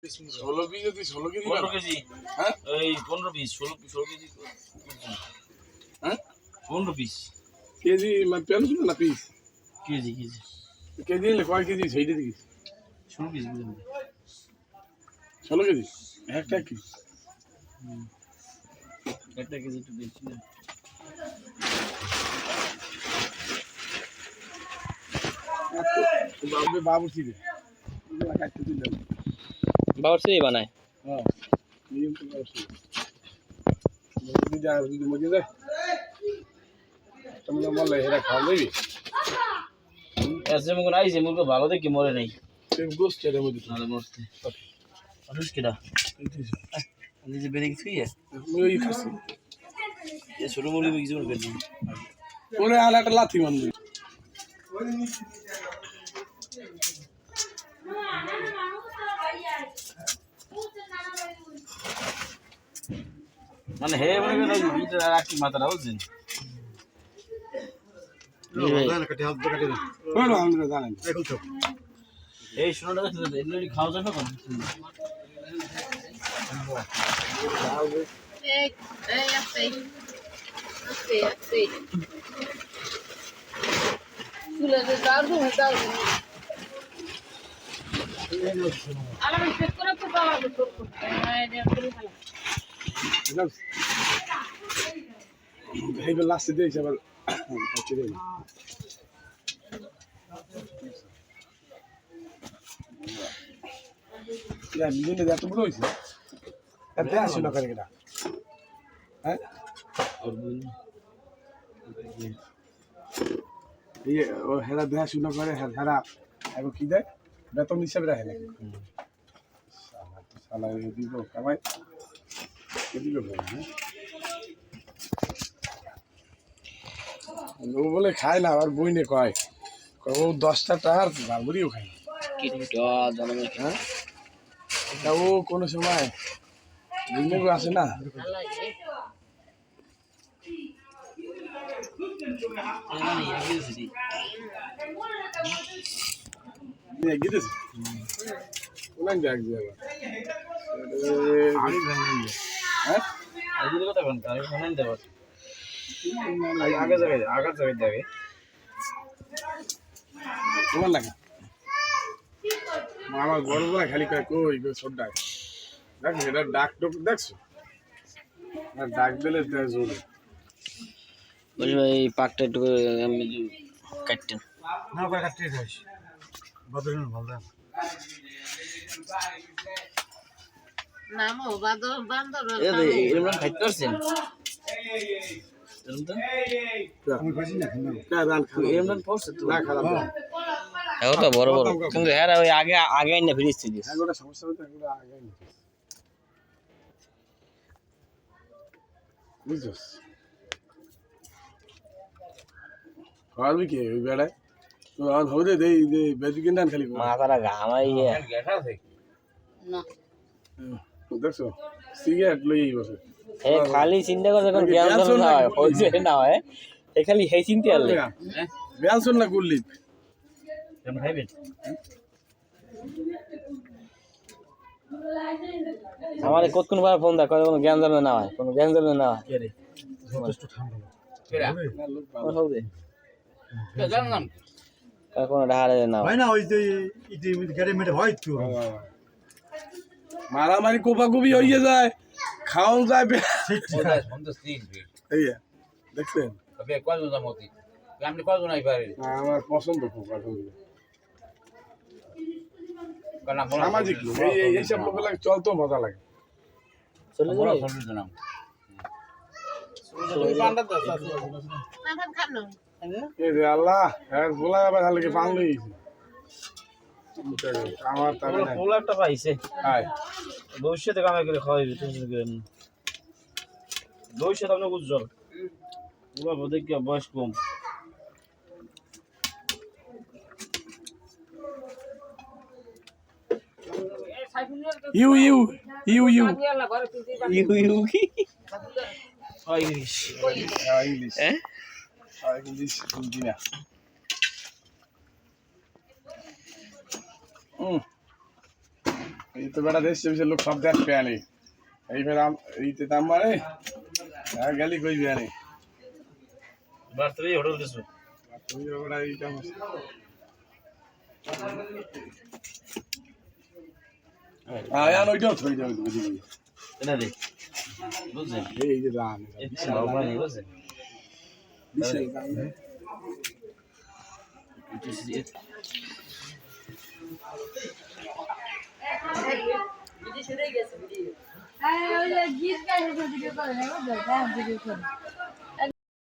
16 piece যদি 16 KG 15 KG হ্যাঁ এই 15 পিস 16 কেজি হ্যাঁ 15 পিস কেজি মানে পেন্সিল না পিস কেজি কেজি নিলে কয় কেজি সেইটা দিস 16 পিস বুঝলেন 16 কেজি একটা কি একটা কেজি একটু বেশি না বাবু বাবুর্চি রে কাটতে দিলাম বাবুর্চি বানায় হ্যাঁ নিয়ম তো বাবুর্চি যদি যা যদি মজে যায় তুমি বললে এরা খাওয়া যাবে এসে মগন আইছে মুরগি ভালো দেখি মরে নাই সে গোস্ত এর মধ্যে নালে মরতে মানুষ কিডা নিজে বেরে গেছি আমি ওই খাচ্ছি এ ছোট মুরগি কিছু করবে না ওরে আলাটা লাথি মারবে মানে হে মনে করে ভিতরে রাখি মাথাটা বুঝছেন বলো আমরা জানেন এই শোনাটা দেখতে এগুলো খাওয়া যাবে কখন এইবার লাস্টে দিয়েছে আবার বিজনে এত বড় হয়েছে এত আসে না করে এটা হ্যাঁ ইয়ে ও হেরা দেহা শুনে করে হেরা এখন কি দেয় বেতন হিসাবে রাখে নাকি সালা দিব কামাই দিব হ্যাঁ ও বলে খায় না আর বই নে কয় ও 10টা টাকার বারবারিও খায় হ্যাঁ তা ও কোনো সময় বুঝলে আসে না গিয়েছে কোন ব্যাগ দিয়ে হ্যাঁ তোমার লাগা আমার বড় বড় খালি কয় কই গো ছোট ডাক দেখ এটা ডাক টোক দেখছো ডাক দিলে জোরে বলছি এই পাকটা একটু আমি কাটতেন না করে কাটতে যাস বদলন ভালো নামো বাদর বান্দর এরকম খাইতে পারছেন আমি খাইছি না না দান খাও এরকম পড়ছে তো না খারাপ না এখন তো বড় বড় কিন্তু হ্যাঁ ওই আগে আগে না ফিরিস দিস এগুলো সমস্যা হতো এগুলো আগে নিতে বুঝছস খাওয়াবি কি ওই বেড়ায় তো আর হতে দেই যে বেশি কিনতাম খালি মাথাটা ঘামাই না দেখছো সিগারেট লই বসে এ খালি চিন্তা করে যখন জ্ঞান না হয় হইছে না হয় এ খালি হেই চিন্তা আলে বেল শুন না গুল্লি কেমন খাইবেন আমারে কতক্ষণ বার ফোন দা করে কোনো জ্ঞান জানে না হয় কোনো জ্ঞান জানে না হয় কে রে যথেষ্ট ঠান্ডা কোন হবে কে জানলাম কোনো ঢাড়ে না হয় না ওই যে ইতি গাড়ি মেটে হয় তো মারামারি কোপাকুপি হয়ে যায় খাওয়া যায় এই দেখছেন আমার পছন্দ খুব সামাজিক লোক এইসব লোক লাগে চলতেও মজা লাগে চলে না খানো এই রে আল্লাহ হ্যাঁ বলা আবার তাহলে কি পান লই আমার তাহলে ফুল একটা পাইছে হাই ভবিষ্যতে কামাই করে খাওয়াইবে টেনশন করেন না ভবিষ্যৎ আপনি উজ্জ্বল পুরো দেখি বয়স কম you you you you you কি ইংলিশ ইংলিশ হ্যাঁ ইংলিশ বুঝি না এই তো বেটা দেশ বিশের লোক সব দেখ পেয়ানি এইবার এইতে দাম মারে গেলি কই বিয়ানি বার্তারে হোটেল দিছো তুমি বেটা এইটা আয়ান ওইটাও থই যাবে বুঝি এনা দে বুঝছেন এই যে দাম এই বাবা নেই বুঝছেন বিশাল দাম গীত গাইলে ভিডিও করে না ভিডিও করে